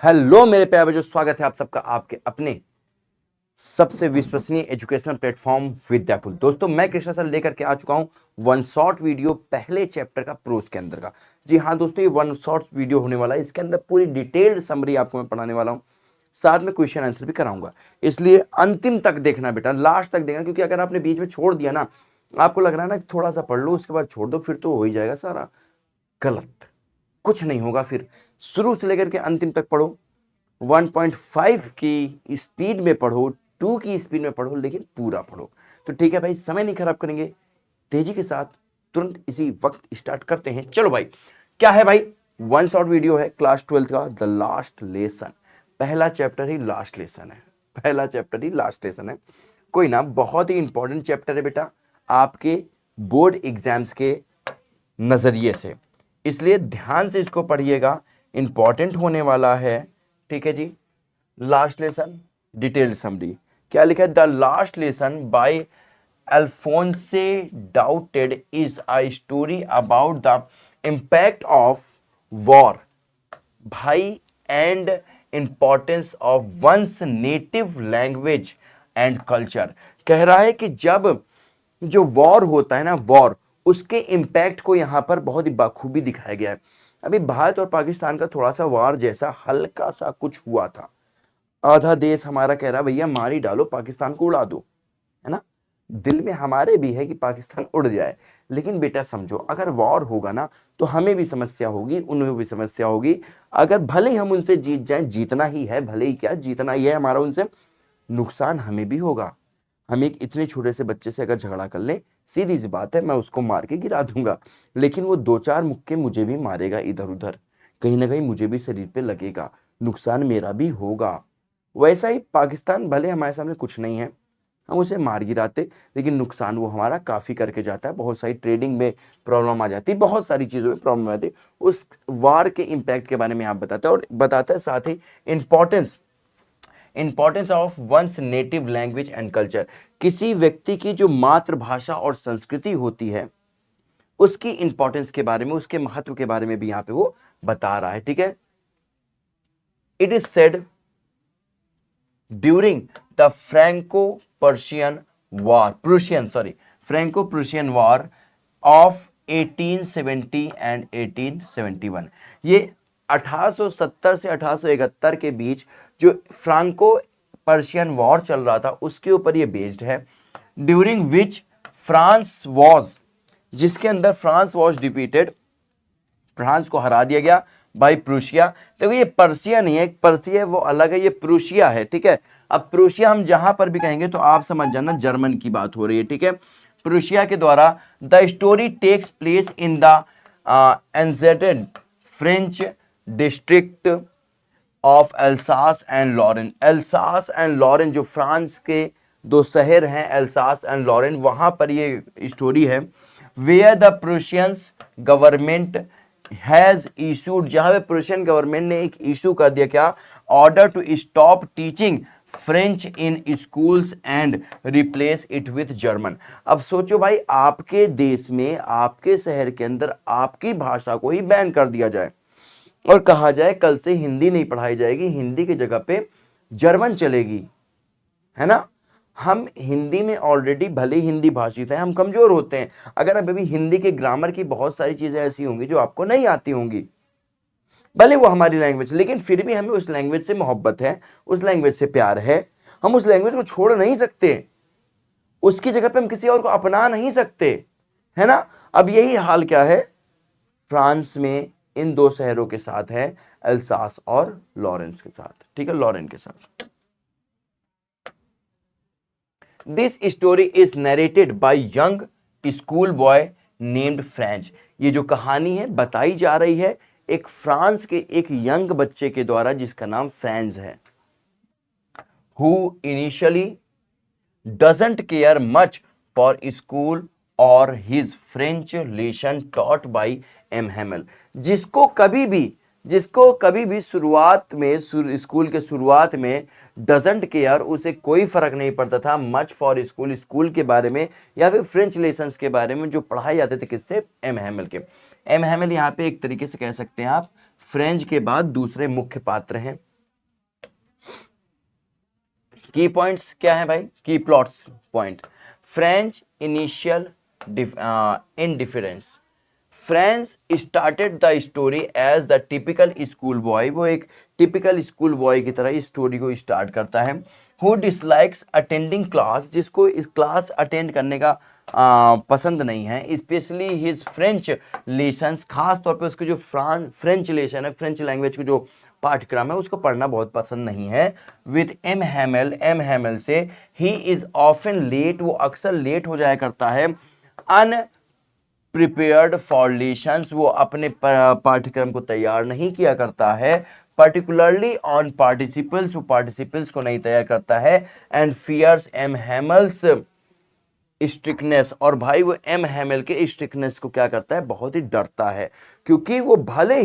Hello मेरे प्यारे बच्चों, स्वागत है आप सबका आपके अपने सबसे विश्वसनीय एजुकेशनल प्लेटफॉर्म विद्याकुल। दोस्तों, मैं कृष्णा सर लेकर के आ चुका हूं वन शॉट वीडियो पहले चैप्टर का प्रोज के अंदर का। जी हाँ दोस्तों, ये वन शॉट वीडियो होने वाला है। इसके अंदर पूरी डिटेल्ड समरी आपको मैं पढ़ाने वाला हूं, साथ में क्वेश्चन आंसर भी कराऊंगा। इसलिए अंतिम तक देखना बेटा, लास्ट तक देखना, क्योंकि अगर आपने बीच में छोड़ दिया ना, आपको लग रहा है ना कि थोड़ा सा पढ़ लो उसके बाद छोड़ दो, फिर तो हो ही जाएगा सारा गलत, कुछ नहीं होगा। फिर शुरू से लेकर के अंतिम तक पढ़ो, 1.5 की स्पीड में पढ़ो, 2 की स्पीड में पढ़ो, लेकिन पूरा पढ़ो। तो ठीक है भाई, समय नहीं खराब करेंगे, तेजी के साथ तुरंत इसी वक्त स्टार्ट करते हैं। चलो भाई, क्या है भाई, वन शॉट वीडियो है क्लास 12 का, द लास्ट लेसन। पहला चैप्टर ही लास्ट लेसन है, पहला चैप्टर ही लास्ट लेसन है। कोई ना, बहुत ही इंपॉर्टेंट चैप्टर है बेटा आपके बोर्ड एग्जाम्स के नजरिए से, इसलिए ध्यान से इसको पढ़िएगा, इंपॉर्टेंट होने वाला है। ठीक है जी। लास्ट लेसन डिटेल्ड समरी, क्या लिखा है? The last lesson by Alphonse Daudet is a story about the impact of war भाई and importance of one's native language and culture. कह रहा है कि जब जो वॉर होता है ना, वॉर, उसके इंपैक्ट को यहां पर बहुत ही बखूबी दिखाया गया है। अभी भारत और पाकिस्तान का थोड़ा सा वार जैसा हल्का सा कुछ हुआ था, आधा देश हमारा कह रहा भैया मार ही डालो, पाकिस्तान को उड़ा दो, है ना। दिल में हमारे भी है कि पाकिस्तान उड़ जाए, लेकिन बेटा समझो, अगर वॉर होगा ना तो हमें भी समस्या होगी, उन्हें भी समस्या होगी। अगर भले ही हम उनसे जीत जाएं, जीतना ही है, भले ही क्या जीतना ही है हमारा उनसे, नुकसान हमें भी होगा। हम एक इतने छोटे से बच्चे से अगर झगड़ा कर लें, सीधी सी बात है, मैं उसको मार के गिरा दूंगा, लेकिन वो 2-4 मुक्के मुझे भी मारेगा इधर उधर, कहीं ना कहीं मुझे भी शरीर पे लगेगा, नुकसान मेरा भी होगा। वैसा ही पाकिस्तान भले हमारे सामने कुछ नहीं है, हम उसे मार गिराते, लेकिन नुकसान वो हमारा काफी करके जाता है। बहुत सारी ट्रेडिंग में प्रॉब्लम आ जाती है, बहुत सारी चीजों में प्रॉब्लम आती है। उस वार के इंपैक्ट के बारे में आप बताते हैं, और बताता है साथ ही importance of one's native language and culture. किसी व्यक्ति की जो मातृभाषा और संस्कृति होती है, उसकी इंपॉर्टेंस के बारे में, उसके महत्व के बारे में भी यहां पे वो बता रहा है। ठीक है। It is said during the Franco Prussian war of 1870 and 1871। ये 1870 से 1871 के बीच जो फ्रांको पर्शियन वॉर चल रहा था, उसके ऊपर ये बेस्ड है। ड्यूरिंग विच फ्रांस वॉज, जिसके अंदर फ्रांस वॉज डिफीटेड, फ्रांस को हरा दिया गया बाई प्रूशिया। देखो ये पर्सिया नहीं है, पर्सिया वो अलग है, ये प्रूशिया है। ठीक है। अब प्रूशिया हम जहां पर भी कहेंगे तो आप समझ जाना जर्मन की बात हो रही है। ठीक है। प्रूशिया के द्वारा the story takes place in the annexed French district of Alsace and Lorraine. Alsace and Lorraine जो फ्रांस के दो शहर हैं, एल्सास एंड लॉरेन, वहां पर ये स्टोरी है। Where the Prussians government has issued, जहां पे प्रूशियन गवर्नमेंट ने एक इशू कर दिया, क्या? Order to stop teaching French in schools and replace it with German. अब सोचो भाई, आपके देश में, आपके शहर के अंदर आपकी भाषा को ही बैन कर दिया जाए और कहा जाए कल से हिंदी नहीं पढ़ाई जाएगी, हिंदी की जगह पे जर्मन चलेगी, है ना। हम हिंदी में ऑलरेडी भले हिंदी भाषित हैं, हम कमजोर होते हैं। अगर अब अभी हिंदी के ग्रामर की बहुत सारी चीजें ऐसी होंगी जो आपको नहीं आती होंगी, भले वो हमारी लैंग्वेज, लेकिन फिर भी हमें उस लैंग्वेज से मोहब्बत है, उस लैंग्वेज से प्यार है, हम उस लैंग्वेज को छोड़ नहीं सकते, उसकी जगह पे हम किसी और को अपना नहीं सकते, है ना। अब यही हाल क्या है फ्रांस में, इन दो शहरों के साथ है, एल्सास और लॉरेंस के साथ। ठीक है, लॉरेन के साथ। This story is narrated by young school boy named French. ये जो कहानी है बताई जा रही है एक फ्रांस के एक यंग बच्चे के द्वारा, जिसका नाम फ्रेंच है। Who initially doesn't care much for school और his French lesson taught by M Hamel. जिसको कभी भी शुरुआत में, स्कूल के शुरुआत में डजंट केयर, उसे कोई फर्क नहीं पड़ता था मच फॉर स्कूल, स्कूल के बारे में या फिर फ्रेंच लेसन्स के बारे में जो पढ़ाए जाते थे, किससे? एम हेमल के। एम हेमल यहाँ पे एक तरीके से कह सकते हैं आप फ्रेंच के बाद दूसरे मुख्य पात्र हैं। की पॉइंट्स क्या है भाई, key plots point. French initial indifference. French started the story as the typical school boy, वो एक टिपिकल स्कूल बॉय की तरह इस स्टोरी को स्टार्ट करता है। हु डिसलाइक्स अटेंडिंग क्लास, जिसको इस क्लास अटेंड करने का पसंद नहीं है, स्पेशली हिज फ्रेंच लेसन्स, खास तौर पे उसके जो फ्रेंच लेसन है, फ्रेंच लैंग्वेज के जो पाठ्यक्रम है उसको पढ़ना बहुत पसंद नहीं है। With M Hamel, M Hamel से ही इज ऑफन लेट, वो अक्सर लेट हो जाया करता है। अन प्रिपेयर्ड फॉर लेसन्स, वो अपने पाठ्यक्रम को तैयार नहीं किया करता है। पर्टिकुलरली ऑन पार्टिसिपल्स, वो पार्टिसिपल्स को नहीं तैयार करता है। And fears M Hamel's strictness, और भाई वो एम हैमल के स्ट्रिक्टनेस को क्या करता है, बहुत ही डरता है। क्योंकि वो भले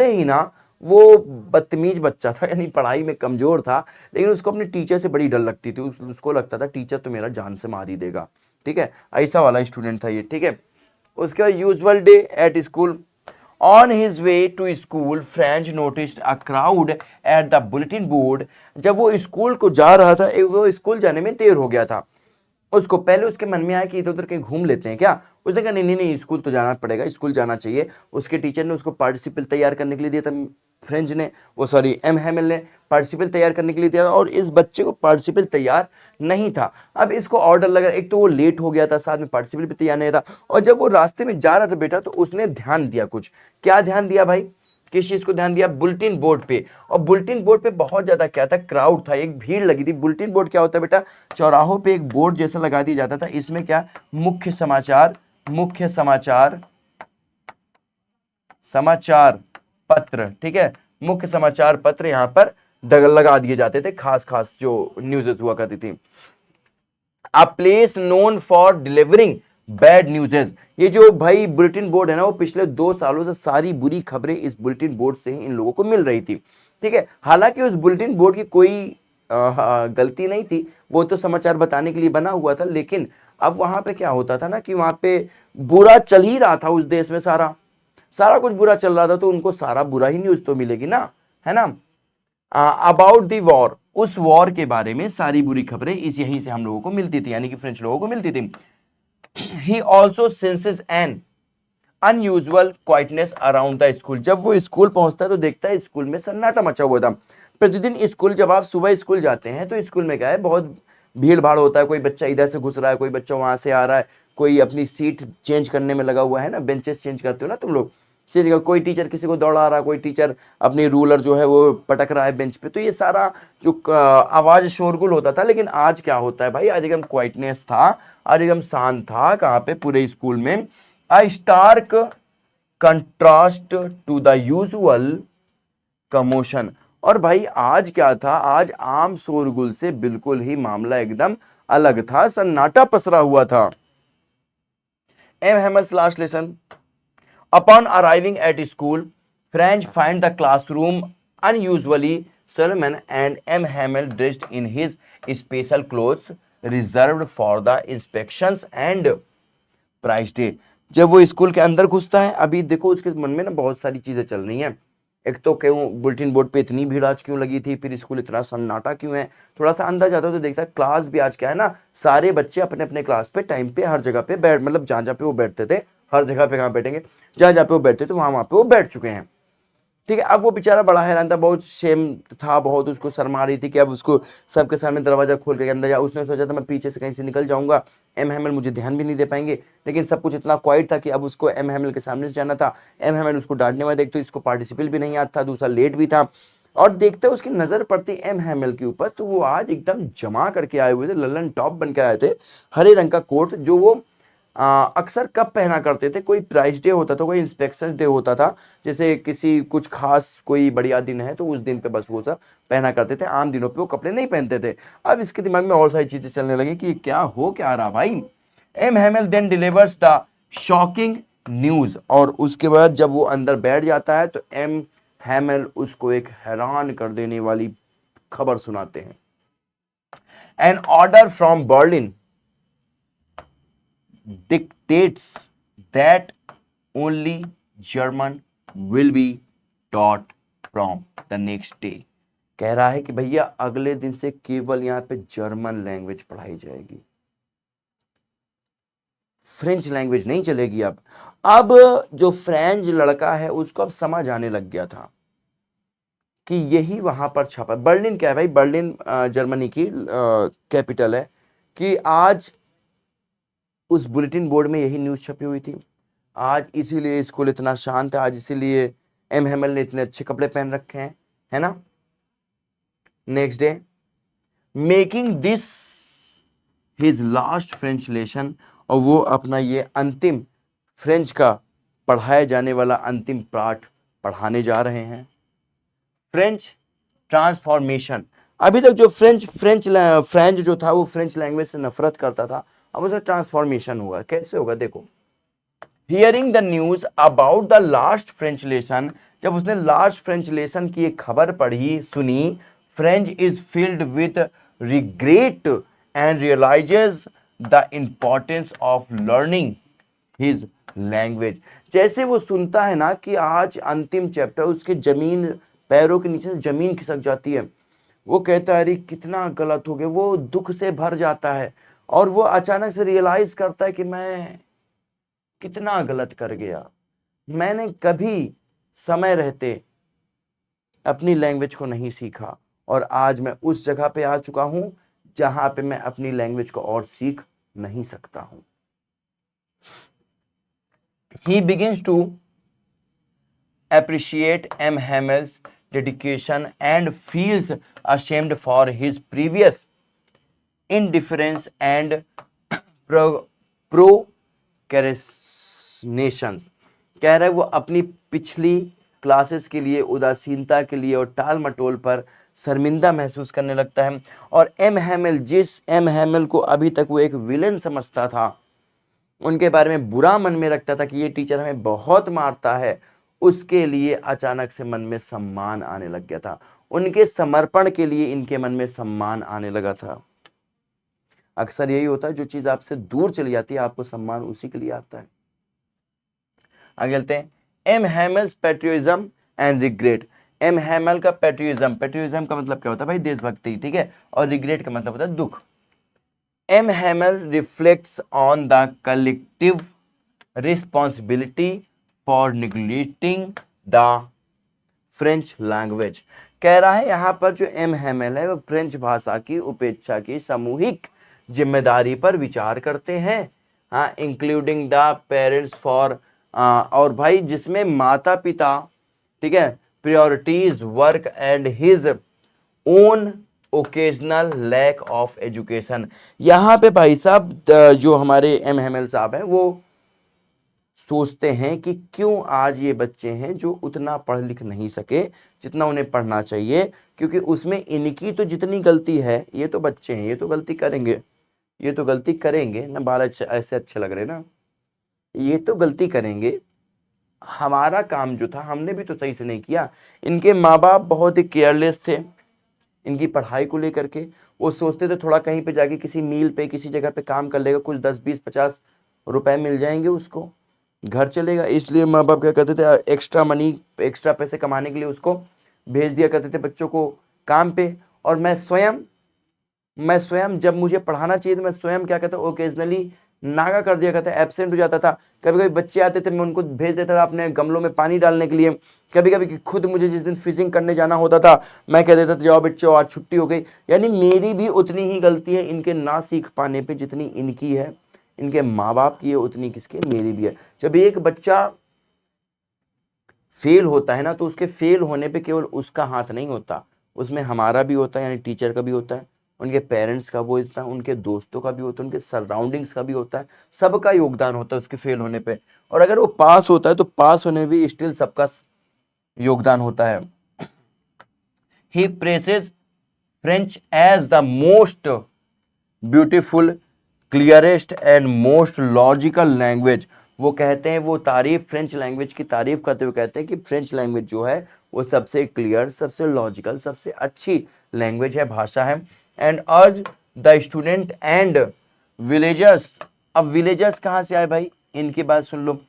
ही ना वो बदतमीज बच्चा था, यानी पढ़ाई में कमजोर था, लेकिन उसको अपने टीचर से बड़ी डर लगती थी। उसको लगता था टीचर तो मेरा जान से मार ही देगा, ठीक है, ऐसा वाला स्टूडेंट था ये, ठीक है। उसके बाद usual day at school. On his way to school French noticed a crowd at the bulletin board. जब वो स्कूल को जा रहा था, वो स्कूल जाने में देर हो गया था, उसको पहले उसके मन में आया कि इधर उधर कहीं घूम लेते हैं क्या। उसने कहा नहीं नहीं नहीं, स्कूल तो जाना पड़ेगा, स्कूल जाना चाहिए। उसके टीचर ने उसको पार्टिसिपल तैयार करने के लिए दिया था, फ्रेंच ने, वो सॉरी एम हैमिल ने पार्टिसिपल तैयार करने के लिए दिया था, और इस बच्चे को पार्टिसिपल तैयार नहीं था। अब इसको ऑर्डर लगा, एक तो वो लेट हो गया था, साथ में पार्टिसिपल भी तैयार नहीं था, और जब वो रास्ते में जा रहा था बेटा, तो उसने ध्यान दिया कुछ। क्या ध्यान दिया भाई, किस चीज को ध्यान दिया, बुलेटिन बोर्ड पे। और बुलेटिन बोर्ड पे बहुत ज्यादा क्या था, क्राउड था, एक भीड़ लगी थी। बुलेटिन बोर्ड क्या होता है बेटा, चौराहों पे एक बोर्ड जैसा लगा दिया जाता था, इसमें क्या, मुख्य समाचार, समाचार पत्र, ठीक है, मुख्य समाचार पत्र यहां पर दगल लगा दिए जाते थे, खास खास जो न्यूज़ेस हुआ करती थी। A place known for delivering bad न्यूज़ेस, ये जो भाई बुलेटिन बोर्ड है ना, वो पिछले 2 सालों से सारी बुरी खबरें इस बुलेटिन बोर्ड से ही इन लोगों को मिल रही थी, ठीक है। हालांकि उस बुलेटिन बोर्ड की कोई गलती नहीं थी, वो तो समाचार बताने के लिए बना हुआ था, लेकिन अब वहां पे क्या होता था ना कि वहां पे बुरा चल ही रहा था उस देश में, सारा सारा कुछ बुरा चल रहा था, तो उनको सारा बुरा ही न्यूज तो मिलेगी ना, है ना। अबाउट द वॉर, उस वॉर के बारे में सारी बुरी खबरें इस यहीं से हम लोगों को मिलती थी, यानी कि फ्रेंच लोगों को मिलती थी। He also senses N unusual quietness around the school, जब वो स्कूल पहुंचता है तो देखता है स्कूल में सन्नाटा मचा हुआ था। प्रतिदिन स्कूल, जब आप सुबह स्कूल जाते हैं तो स्कूल में क्या है, बहुत भीड़ भाड़ होता है, कोई बच्चा इधर से घुस रहा है, कोई बच्चा वहां से आ रहा है, कोई अपनी सीट चेंज करने में लगा हुआ है ना, बेंचेस चेंज करते हो ना तुम लोग, कोई टीचर किसी को दौड़ा रहा, कोई टीचर अपनी रूलर जो है वो पटक रहा है बेंच पे, तो ये सारा जो आवाज शोरगुल होता था। लेकिन आज क्या होता है भाई, आज एकदम क्वाइटनेस था, आज एकदम शांत था, कहाँ पे, पूरे स्कूल में। A stark contrast to the usual commotion, और भाई आज क्या था, आज आम शोरगुल से बिल्कुल ही मामला एकदम अलग था, सन्नाटा पसरा हुआ था। M Hamel's last lesson. Upon arriving at school Franz find the classroom unusually solemn and M. Hamel dressed in his special clothes reserved for the inspections and price day. जब वो स्कूल के अंदर घुसता है, अभी देखो उसके मन में ना बहुत सारी चीजें चल रही हैं। एक तो क्यों बुलेटिन बोर्ड पे इतनी भीड़ आज क्यों लगी थी, फिर स्कूल इतना सन्नाटा क्यों है, थोड़ा सा अंदर जाता है तो देखता है क्लास भी आज क्या है ना, सारे बच्चे अपने अपने क्लास पे टाइम पे हर जगह पे बैठ, मतलब जहाँ जहाँ पे वो बैठते थे, हर जगह पे कहाँ बैठेंगे, जहाँ जहाँ पे वो बैठते थे वहाँ पे वो बैठ चुके हैं, ठीक है। अब वो बेचारा बड़ा हैरान था, बहुत शेम था, बहुत उसको शर्म आ रही थी कि अब उसको सबके सामने दरवाजा खोल के अंदर जा। उसने सोचा था मैं पीछे से कहीं से निकल जाऊंगा, एम हैमल मुझे ध्यान भी नहीं दे पाएंगे, लेकिन सब कुछ इतना क्वाइट था कि अब उसको एम हैमल के सामने से जाना था। एम हैमल उसको डांटने वाला, देख तो इसको पार्टिसिपल भी नहीं आता था, दूसरा लेट भी था, और देखते उसकी नजर पड़ती एम हैमल के ऊपर, तो वो आज एकदम जमा करके आए हुए थे, ललन टॉप बन के आए थे, हरे रंग का कोट, जो वो अक्सर कब पहना करते थे, कोई प्राइज डे होता था, कोई इंस्पेक्शन डे होता था, जैसे किसी कुछ खास कोई बढ़िया दिन है तो उस दिन पे बस वो सब पहना करते थे, आम दिनों पे वो कपड़े नहीं पहनते थे। अब इसके दिमाग में और सारी चीजें चलने लगी कि क्या रहा भाई। M Hamel then delivers the shocking news, और उसके बाद जब वो अंदर बैठ जाता है तो एम हैमल उसको एक हैरान कर देने वाली खबर सुनाते हैं। An order from Berlin dictates that only German will be taught from the next day, कह रहा है कि भैया अगले दिन से केवल यहाँ पे जर्मन लैंग्वेज पढ़ाई जाएगी, फ्रेंच लैंग्वेज नहीं चलेगी। अब जो फ्रेंच लड़का है उसको अब समझ आने लग गया था कि यही वहां पर छपा। बर्लिन क्या है भाई, बर्लिन जर्मनी की कैपिटल है, कि आज उस बुलेटिन बोर्ड में यही न्यूज़ छपी हुई थी। आज इसीलिए स्कूल इतना शांत है, आज इसीलिए एम हेमल ने इतने अच्छे कपड़े पहन रखे हैं, है ना। Next day, making this his last French lesson, और वो अपना ये अंतिम फ्रेंच का पढ़ाया जाने वाला अंतिम पाठ पढ़ाने जा रहे हैं। French transformation. अभी तक जो फ्रेंच जो था वो फ्रेंच लैंग्वेज से नफरत करता था, अब उसे ट्रांसफॉर्मेशन हुआ। कैसे होगा देखो। Hearing the news about the last French lesson, जब उसने लास्ट फ्रेंच लेसन की एक खबर पढ़ी सुनी, French is filled with regret and realises the importance of learning his language. जैसे वो सुनता है ना कि आज अंतिम चैप्टर, उसके जमीन पैरों के नीचे से जमीन खिसक जाती है। वो कहता है अरे कितना गलत हो गया, वो दुख से भर जाता है और वो अचानक से रियलाइज करता है कि मैं कितना गलत कर गया, मैंने कभी समय रहते अपनी लैंग्वेज को नहीं सीखा और आज मैं उस जगह पे आ चुका हूं जहां पे मैं अपनी लैंग्वेज को और सीख नहीं सकता हूं। He begins to appreciate M. Hamel's dedication and feels ashamed for his previous indifference and procrastination। कह रहा है वो अपनी पिछली क्लासेस के लिए उदासीनता के लिए और टाल मटोल पर शर्मिंदा महसूस करने लगता है। और एम हैमेल, जिस एम हैमेल को अभी तक वो एक विलेन समझता था, उनके बारे में बुरा मन में रखता था कि ये टीचर हमें बहुत मारता है, उसके लिए अचानक से मन में सम्मान आने लग गया था। उनके समर्पण के लिए इनके मन में सम्मान आने लगा था। अक्सर यही होता है, जो चीज आपसे दूर चली जाती है आपको सम्मान उसी के लिए आता है। आगे चलते हैं। M Hamel's patriotism and regret. M Hamel का पैट्रियोटिज्म का मतलब क्या होता है भाई, देशभक्ति, ठीक है, और रिग्रेट का मतलब होता है दुख। M. Hamel reflects on the collective responsibility for neglecting the French language। कह रहा है यहाँ पर जो M. Hamel है वो फ्रेंच भाषा की उपेक्षा की सामूहिक जिम्मेदारी पर विचार करते हैं, हाँ, इंक्लूडिंग द पेरेंट्स फॉर, और भाई जिसमें माता पिता, ठीक है, priorities work and his own occasional lack of education. यहाँ पे भाई साहब जो हमारे एम हेमल साहब हैं वो सोचते हैं कि क्यों आज ये बच्चे हैं जो उतना पढ़ लिख नहीं सके जितना उन्हें पढ़ना चाहिए, क्योंकि उसमें इनकी तो जितनी गलती है, ये तो बच्चे हैं, ये तो गलती करेंगे, ये तो गलती करेंगे ना, बाल ऐसे अच्छे लग रहे ना, ये तो गलती करेंगे। हमारा काम जो था हमने भी तो सही से नहीं किया। इनके माँ बाप बहुत ही केयरलेस थे इनकी पढ़ाई को लेकर के। वो सोचते थे थोड़ा कहीं पे जाके किसी मील पे किसी जगह पे काम कर लेगा, कुछ 10-20-50 रुपए मिल जाएंगे, उसको घर चलेगा। इसलिए माँ बाप क्या करते थे, एक्स्ट्रा मनी, एक्स्ट्रा पैसे कमाने के लिए उसको भेज दिया करते थे बच्चों को काम पे। और मैं स्वयं जब मुझे पढ़ाना चाहिए तो मैं स्वयं क्या कहता, ओकेजनली नागा कर दिया करता, एब्सेंट हो जाता था। कभी कभी बच्चे आते थे, मैं उनको भेज देता था अपने गमलों में पानी डालने के लिए। कभी कभी खुद मुझे जिस दिन फिशिंग करने जाना होता था, मैं कह देता था जाओ बच्चों आज छुट्टी हो गई। यानी मेरी भी उतनी ही गलती है इनके ना सीख पाने पे जितनी इनकी है, इनके माँ बाप की है उतनी किसकी, मेरी भी है। जब एक बच्चा फेल होता है ना, तो उसके फेल होने पे केवल उसका हाथ नहीं होता, उसमें हमारा भी होता है, यानी टीचर का भी होता है, उनके पेरेंट्स का वो होता है, उनके दोस्तों का भी होता है, उनके सराउंडिंग्स का भी होता है, सबका योगदान होता है उसके फेल होने पे। और अगर वो पास होता है तो पास होने में भी स्टिल सबका योगदान होता है। He praises French as the most beautiful, clearest and most logical language. वो कहते हैं, वो तारीफ, फ्रेंच लैंग्वेज की तारीफ करते हुए कहते हैं कि फ्रेंच लैंग्वेज जो है वो सबसे क्लियर, सबसे लॉजिकल, सबसे अच्छी लैंग्वेज है, भाषा है। एंड अर्ज द स्टूडेंट एंड विलेजर्स। अब विलेजर्स कहाँ से आए भाई, इनकी बात सुन लो।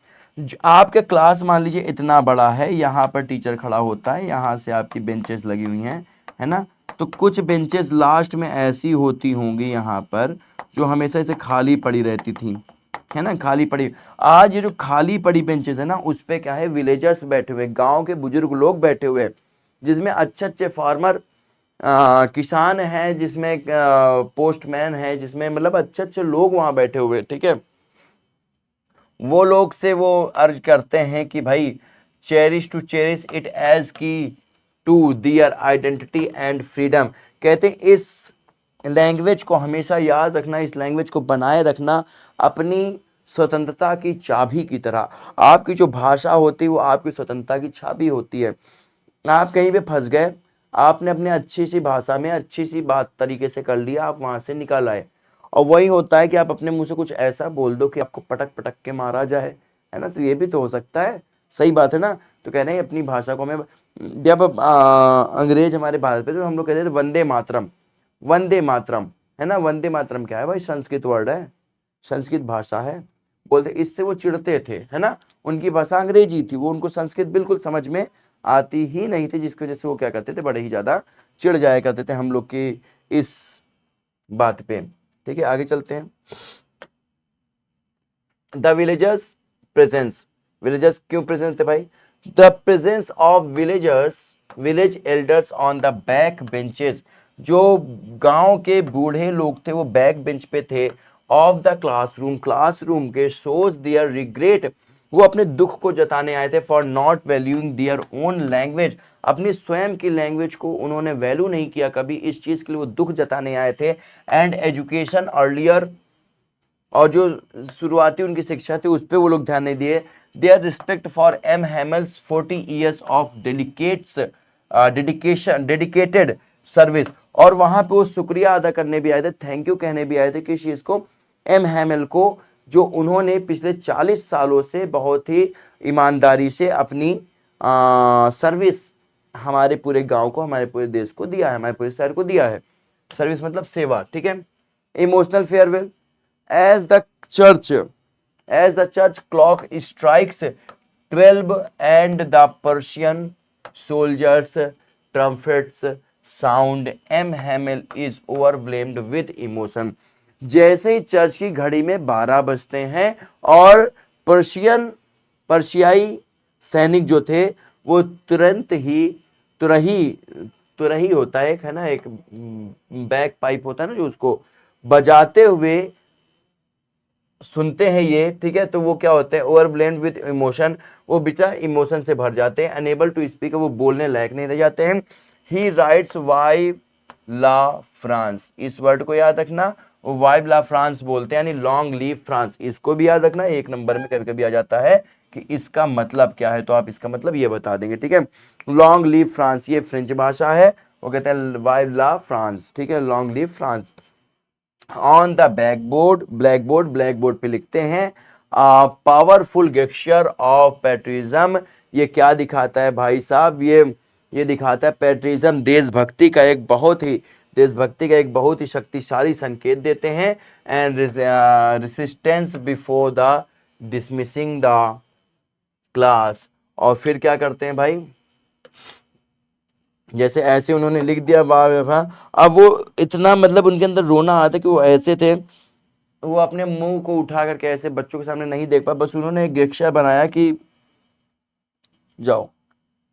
आपके क्लास मान लीजिए इतना बड़ा है, यहाँ पर टीचर खड़ा होता है, यहाँ से आपकी बेंचेस लगी हुई हैं, है ना। तो कुछ बेंचेस लास्ट में ऐसी होती होंगी यहाँ पर जो हमेशा ऐसे खाली पड़ी रहती थी, है ना, खाली पड़ी। आज ये जो खाली पड़ी बेंचेस है ना, उस पे क्या है, विलेजर्स बैठे हुए, गांव के बुजुर्ग लोग बैठे हुए, जिसमें अच्छे अच्छे फार्मर किसान हैं, जिसमें पोस्टमैन है, जिसमें मतलब अच्छे अच्छे लोग वहां बैठे हुए, ठीक है। वो लोग से वो अर्ज करते हैं कि भाई cherish to cherish it as key to their identity and freedom. कहते हैं इस लैंग्वेज को हमेशा याद रखना, इस लैंग्वेज को बनाए रखना अपनी स्वतंत्रता की चाबी की तरह। आपकी जो भाषा होती है वो आपकी स्वतंत्रता की चाबी होती है। आप कहीं पे फंस गए, आपने अपने अच्छी सी भाषा में अच्छी सी बात तरीके से कर लिया, आप वहां से निकल आए, और वही होता है कि आप अपने मुंह से कुछ ऐसा बोल दो कि आपको पटक पटक के मारा जाए, है ना। तो ये भी तो हो सकता है, सही बात है ना। तो कह रहे हैं अपनी भाषा को हमें, जब अंग्रेज हमारे भारत पे, तो हम लोग कहते थे वंदे मातरम, वंदे मातरम, है ना। वंदे मातरम क्या है भाई, संस्कृत वर्ड है, संस्कृत भाषा है, बोलते इससे वो चिढ़ते थे, है ना। उनकी भाषा अंग्रेजी थी, वो उनको संस्कृत बिल्कुल समझ में आती ही नहीं थी, जिसकी वजह से वो क्या करते थे, बड़े ही ज्यादा चिढ़ जाया करते थे हम लोग की इस बात पे। ठीक है, आगे चलते हैं। द विलेजर्स प्रेजेंस, विलेजर्स क्यों प्रेजेंस थे भाई, the presence of villagers, village elders on the back benches, जो गांव के बूढ़े लोग थे वो बैक बेंच पे थे, ऑफ द क्लासरूम, क्लासरूम के, शोज देयर रिग्रेट, वो अपने दुख को जताने आए थे, for not valuing their own language, अपनी स्वयं की लैंग्वेज को उन्होंने वैल्यू नहीं किया कभी, इस चीज के लिए वो दुख जताने आए थे। एंड एजुकेशन अर्लियर, और जो शुरुआती उनकी शिक्षा थी उस पर वो लोग ध्यान नहीं दिए। Their respect for M Hamel's 40 years of dedicated service, और वहां पे वो शुक्रिया अदा करने भी आए थे, थैंक यू कहने भी आए थे किस चीज को, एम हेमल को, जो उन्होंने पिछले 40 सालों से बहुत ही ईमानदारी से अपनी सर्विस हमारे पूरे गांव को, हमारे पूरे देश को दिया है, हमारे पूरे शहर को दिया है। सर्विस मतलब सेवा, ठीक है। Emotional farewell, as the church clock strikes 12 and the Persian soldiers trumpets sound, M Hamel is overwhelmed with emotion। जैसे ही चर्च की घड़ी में 12 बजते हैं और पर्शियाई सैनिक जो थे वो तुरंत ही, तुरही होता है एक, है ना, एक बैक पाइप होता है ना, जो उसको बजाते हुए सुनते हैं ये, ठीक है। तो वो क्या होते हैं, ओवरब्लेम्ड विद इमोशन, वो बेचारा इमोशन से भर जाते हैं। अनेबल टू स्पीक, वो बोलने लायक नहीं रह जाते हैं। ही राइट्स वाइव ला फ्रांस, इस वर्ड को याद रखना, वाइव ला फ्रांस बोलते हैं, यानी लॉन्ग लीव फ्रांस, इसको भी याद रखना। एक नंबर में कभी कभी आ जाता है कि इसका मतलब क्या है, तो आप इसका मतलब ये बता देंगे, ठीक है। लॉन्ग लीव फ्रांस, ये फ्रेंच भाषा है, वो कहते हैं वाइव ला फ्रांस, ठीक है, long leave France. On the backboard, blackboard पे लिखते हैं पावरफुल गेस्चर ऑफ पैट्रियटिज्म, ये क्या दिखाता है भाई साहब, ये दिखाता है पैट्रियटिज्म, देशभक्ति का एक बहुत ही शक्तिशाली संकेत देते हैं। And resistance before the dismissing the class, और फिर क्या करते हैं भाई, जैसे ऐसे उन्होंने लिख दिया वाह वाह, अब वो इतना मतलब उनके अंदर रोना आता कि वो ऐसे थे, वो अपने मुंह को उठा करके ऐसे बच्चों के सामने नहीं देख पाए, बस उन्होंने एक गेस्चर बनाया कि जाओ,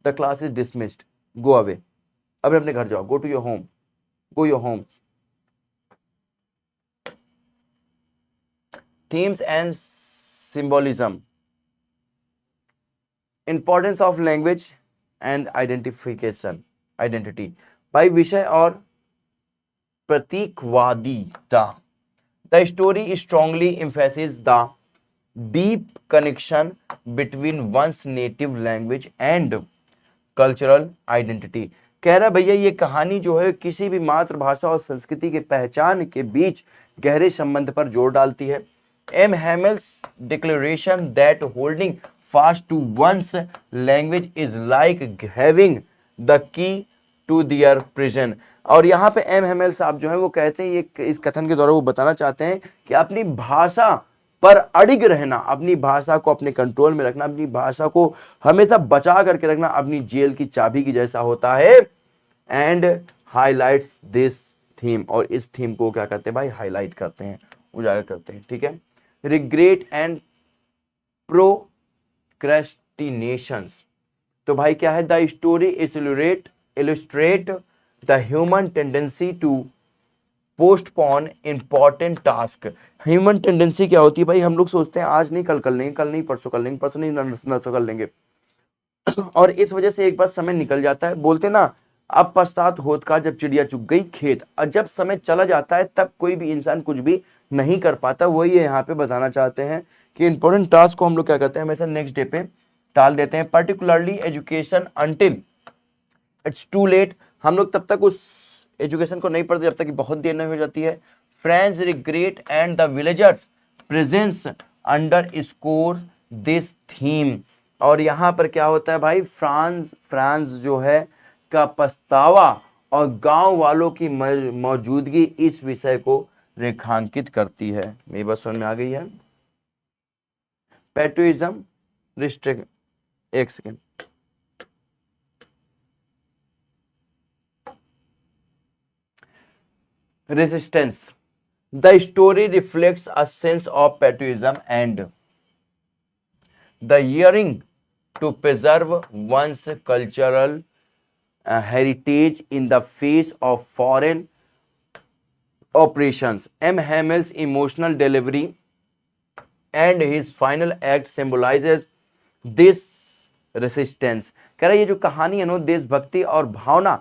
the class is dismissed, go away, अब अपने घर जाओ, go to your home, go your home. Themes and symbolism, importance of language and identity, भाई विषय और प्रतीकवादिता। The story strongly emphasize the deep connection between one's native language and cultural identity. कह रहा भैया ये कहानी जो है किसी भी मातृभाषा और संस्कृति के पहचान के बीच गहरे संबंध पर जोर डालती है। M Hamel's declaration that holding fast to one's language is like having the key to their prison. और यहाँ पे एम हेमल साहब जो है वो कहते हैं, ये इस कथन के द्वारा वो बताना चाहते हैं कि अपनी भाषा पर अड़िग रहना, अपनी भाषा को अपने कंट्रोल में रखना, अपनी भाषा को हमेशा बचा करके रखना, अपनी जेल की चाबी की जैसा होता है। एंड हाईलाइट्स दिस थीम, और इस थीम को क्या करते हैं भाई, हाईलाइट करते हैं, उजागर करते हैं, ठीक है। रिग्रेट एंड प्रोक्रेस्टिनेशंस, तो भाई क्या है, the story illustrate the human tendency to postpone important task. Human tendency क्या होती है भाई, हम लोग सोचते हैं आज नहीं कल कर लेंगे, कल नहीं परसों कर लेंगे, परसों नहीं नरसों कर लेंगे, और इस वजह से एक बार समय निकल जाता है। बोलते ना, अब पछतात होत का जब चिड़िया चुग गई खेत, और जब समय चला जाता है तब कोई भी इंसान कुछ भी नहीं कर पाता। वही ये यहाँ पे बताना चाहते हैं कि इंपॉर्टेंट टास्क को हम लोग क्या करते हैं, हमेशा नेक्स्ट डे पे टाल देते हैं। Particularly education until it's too late, हम लोग तब तक उस एजुकेशन को नहीं पढ़ते जब तक कि बहुत देर नहीं हो जाती है। Friends regret and the villagers presence under score this theme, और यहाँ पर क्या होता है भाई, फ्रांस जो है का पछतावा और गांव वालों की मौजूदगी इस विषय को रेखांकित करती है। मेरी बात समझ में आ गई है। पैट्रियटिज्म रिस्ट्रिक्ट, एक second, resistance. The story reflects a sense of patriotism and the yearning to preserve one's cultural heritage in the face of foreign operations. M. Hamill's emotional delivery and his final act symbolizes this resistance. कह रहा है ये जो कहानी है ना,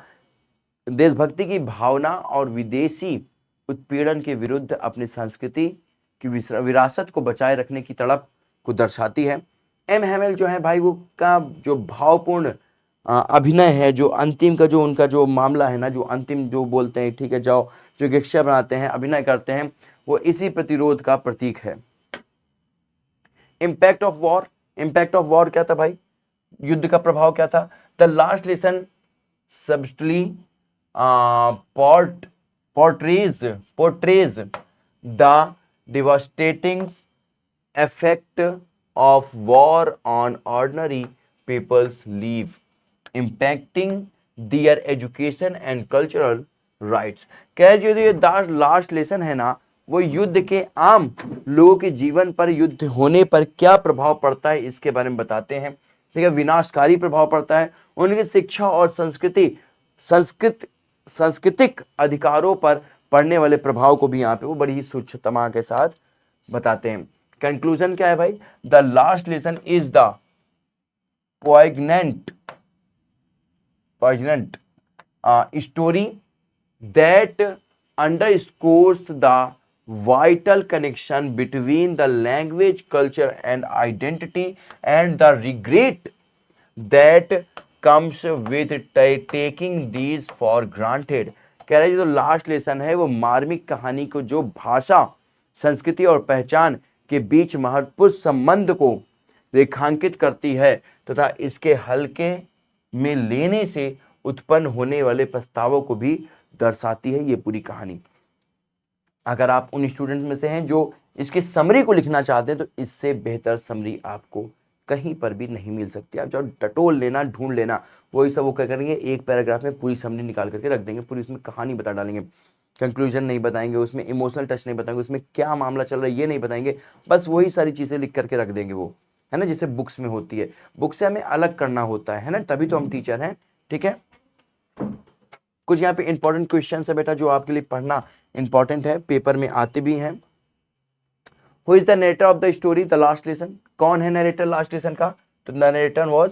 देशभक्ति की भावना और विदेशी उत्पीड़न के विरुद्ध अपनी संस्कृति की विरासत को बचाए रखने की तड़प को दर्शाती है। एम हैमेल जो है भाई, वो का जो भावपूर्ण अभिनय है, जो अंतिम का जो उनका जो मामला है ना, जो अंतिम जो बोलते हैं, ठीक है, जाओ जो गिक्शा बनाते हैं, अभिनय करते हैं, वो इसी प्रतिरोध का प्रतीक है। इम्पैक्ट ऑफ वॉर क्या था भाई, युद्ध का प्रभाव क्या था। The last lesson subtly portrays the devastating effect of war on ordinary people's lives, impacting their education and cultural rights. कह जो ये लास्ट लेसन है ना, वो युद्ध के आम लोगों के जीवन पर, युद्ध होने पर क्या प्रभाव पड़ता है इसके बारे में बताते हैं, ठीक है। विनाशकारी प्रभाव पड़ता है, उनकी शिक्षा और सांस्कृतिक अधिकारों पर पड़ने वाले प्रभाव को भी यहाँ पे वो बड़ी ही सूक्ष्मता के साथ बताते हैं। कंक्लूजन क्या है भाई, the last lesson is the poignant story that underscores the vital connection between the language, culture and identity, and the regret that comes with taking these for granted. कह रहे जो लास्ट लेसन है, वो मार्मिक कहानी को जो भाषा, संस्कृति और पहचान के बीच महत्वपूर्ण संबंध को रेखांकित करती है तथा इसके हल्के में लेने से उत्पन्न होने वाले पछतावों को भी दर्शाती है ये पूरी कहानी। अगर आप उन स्टूडेंट में से हैं जो इसके समरी को लिखना चाहते हैं, तो इससे बेहतर समरी आपको कहीं पर भी नहीं मिल सकती। आप जब टटोल लेना, ढूंढ लेना, वही सब वो क्या करेंगे, एक पैराग्राफ में पूरी समरी निकाल करके रख देंगे, पूरी उसमें कहानी बता डालेंगे, कंक्लूजन नहीं बताएंगे, उसमें इमोशनल टच नहीं बताएंगे, उसमें क्या मामला चल रहा है ये नहीं बताएंगे, बस वही सारी चीज़ें लिख करके रख देंगे, वो है ना, जैसे बुक्स में होती है। बुक से हमें अलग करना होता है ना, तभी तो हम टीचर हैं, ठीक है। कुछ यहाँ पे इंपॉर्टेंट क्वेश्चन है बेटा, जो आपके लिए पढ़ना इंपॉर्टेंट है, पेपर में आते भी हैं। Who is the narrator of the story the last lesson, कौन है नरेटर लास्ट लेसन का, तो द नरेटर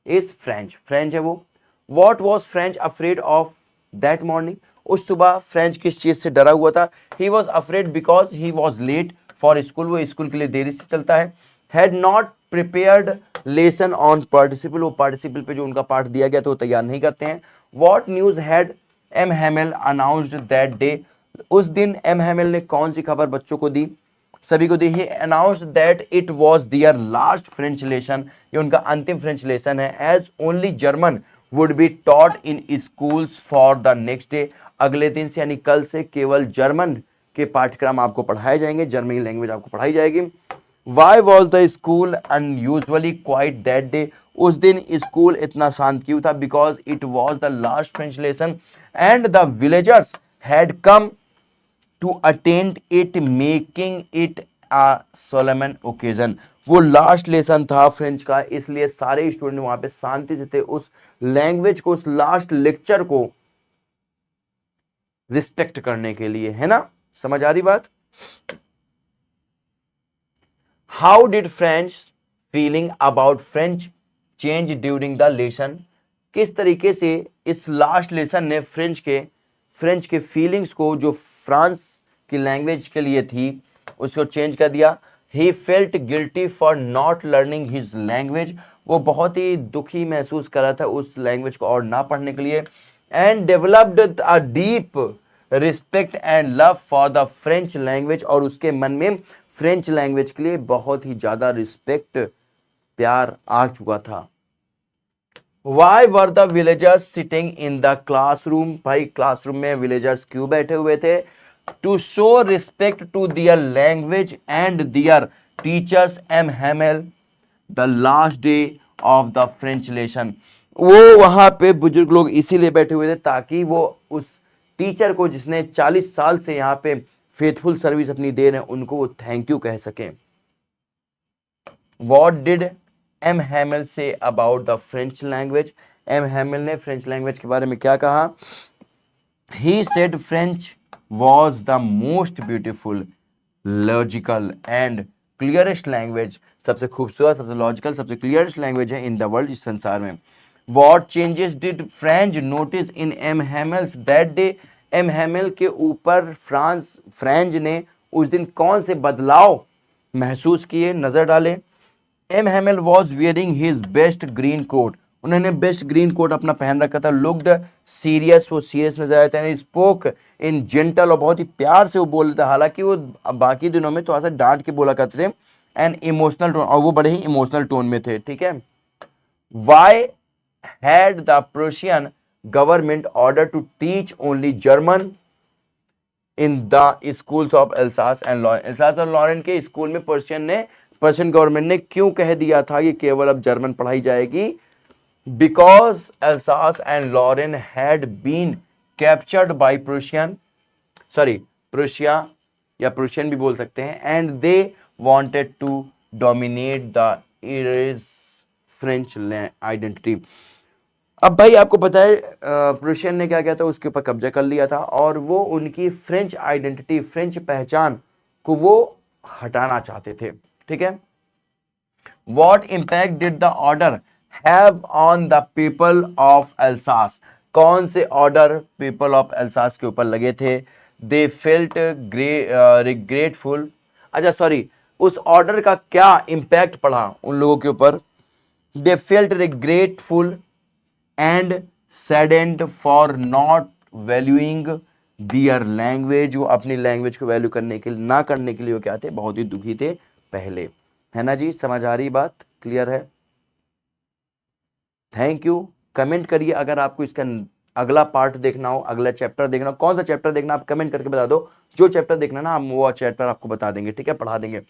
इज फ्रेंच है वो। What was French afraid of that morning, उस सुबह फ्रेंच किस चीज से डरा हुआ था। He was afraid because he was late for school, वो स्कूल के लिए देरी से चलता है। Had not prepared lesson on participle, वो पार्टिसिपल पे जो उनका पाठ दिया गया तो वो तैयार नहीं करते हैं। What news had M Hamel announced that day, उस दिन एम हैमेल ने कौन सी खबर बच्चों को दी, सभी को दी। He announced that it was their last French lesson, ये उनका अंतिम फ्रेंच लेसन है। As only German would be taught in schools for the next day, अगले दिन से यानी कल से केवल जर्मन के पाठ्यक्रम आपको पढ़ाए जाएंगे, जर्मनी लैंग्वेज आपको पढ़ाई जाएगी। Why was the school unusually quiet that day, उस दिन स्कूल इतना शांत क्यों था? Because it was the last French lesson and the villagers had come to attend it making it a solemn occasion. वो लास्ट लेसन था French का, इसलिए सारे स्टूडेंट वहां पे शांति से थे, उस लैंग्वेज को, उस लास्ट लेक्चर को रिस्पेक्ट करने के लिए, है ना? समझ आ रही बात? How did French feeling about French change during the lesson? किस तरीके से इस लास्ट लेसन ने फ्रेंच के फीलिंग्स को, जो फ्रांस की लैंग्वेज के लिए थी, उसको चेंज कर दिया। He felt guilty for not learning his language, वो बहुत ही दुखी महसूस कर रहा था उस लैंग्वेज को और ना पढ़ने के लिए। And developed a deep respect and love for the French language, और उसके मन में फ्रेंच लैंग्वेज के लिए बहुत ही ज्यादा रिस्पेक्ट, प्यार आ चुका था। Why were the villagers sitting in the classroom? भाई क्लासरूम में विलेजर्स क्यों बैठे हुए थे? To show respect to their language and their teachers M Hamel the last day of the French lesson. वो वहां पे बुजुर्ग लोग इसीलिए बैठे हुए थे ताकि वो उस टीचर को, जिसने 40 साल से यहाँ पे फेथफुल सर्विस अपनी दे रहे हैं, उनको वो थैंक यू कह सकें। What did M Hamel say about the French language? M Hamel ने फ्रेंच लैंग्वेज के बारे में क्या कहा? He said French was the most beautiful, logical and clearest language, सबसे खूबसूरत, सबसे लॉजिकल, सबसे क्लियरेस्ट लैंग्वेज है इन द वर्ल्ड, इस संसार में। What changes did Franz notice in M Hamel's that day? M Hamel के ऊपर फ्रेंच ने उस दिन कौन से बदलाव महसूस किए, नजर डाले? M Hamel was wearing his best green coat, उन्होंने बेस्ट ग्रीन कोट अपना पहन रखा था। लुक्ड सीरियस, वो सीरियस नजर आए थे। स्पोक इन जेंटल, और बहुत ही प्यार से वो बोल रहे थे, हालांकि वो बाकी दिनों में थोड़ा सा डांट के बोला करते थे। एंड इमोशनल टोन, और वो बड़े ही इमोशनल टोन में थे, ठीक है। Why had the Prussian government order to teach only German in the schools of Alsace and Lorraine? Alsace और लॉरेन के स्कूल में पर्शियन गवर्नमेंट ने क्यों कह दिया था कि केवल अब जर्मन पढ़ाई जाएगी? Because Alsace and Lorraine had been captured by Prussia, या प्रूशियन भी बोल सकते हैं, and they wanted to dominate the erase French identity. अब भाई आपको पता है प्रूशियन ने क्या किया था, उसके ऊपर कब्जा कर लिया था, और वो उनकी फ्रेंच आइडेंटिटी, फ्रेंच पहचान को वो हटाना चाहते थे, ठीक है। What impact did the order have on the people of Alsace? कौन से ऑर्डर पीपल ऑफ एल्सास के ऊपर लगे थे? दे फेल्ट रिग्रेटफुल, अच्छा सॉरी, उस ऑर्डर का क्या इंपैक्ट पड़ा उन लोगों के ऊपर? They felt regretful and saddened for not valuing their language, वो अपनी लैंग्वेज को वैल्यू करने के लिए, ना करने के लिए वो क्या थे, बहुत ही दुखी थे पहले, है ना जी? समझ आ रही बात? क्लियर है? Thank you. कमेंट करिए अगर आपको इसका अगला पार्ट देखना हो, अगला चैप्टर देखना हो, कौन सा चैप्टर देखना, आप कमेंट करके बता दो। जो चैप्टर देखना ना, हम वो चैप्टर आपको बता देंगे, ठीक है, पढ़ा देंगे।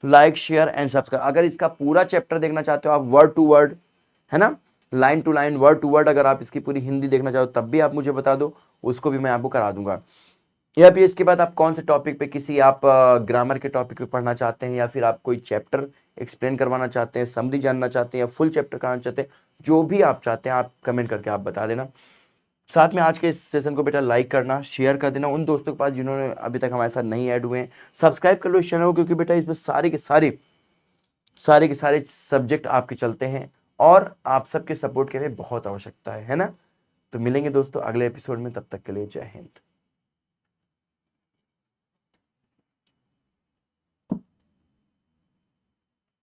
Like, share and subscribe. अगर इसका पूरा चैप्टर देखना चाहते हो आप, वर्ड टू वर्ड, है ना, line to line, word to word, अगर आप इसकी पूरी हिंदी देखना चाहो तब भी आप मुझे बता दो, उसको भी मैं आपको करा दूंगा। या फिर इसके बाद आप कौन से टॉपिक पे, किसी आप ग्रामर के टॉपिक पे पढ़ना चाहते हैं, या फिर आप कोई चैप्टर एक्सप्लेन करवाना चाहते हैं, समरी जानना चाहते हैं, या फुल चैप्टर कराना चाहते हैं, जो भी आप चाहते हैं आप कमेंट करके आप बता देना। साथ में आज के इस सेशन को बेटा लाइक करना, शेयर कर देना उन दोस्तों के पास जिन्होंने अभी तक हमारे साथ नहीं ऐड हुए हैं। सब्सक्राइब कर लो इस चैनल को, क्योंकि बेटा इसमें सारे के सारे सब्जेक्ट आपके चलते हैं, और आप सबके सपोर्ट के लिए बहुत आवश्यकता है ना? तो मिलेंगे दोस्तों अगले एपिसोड में, तब तक के लिए जय हिंद।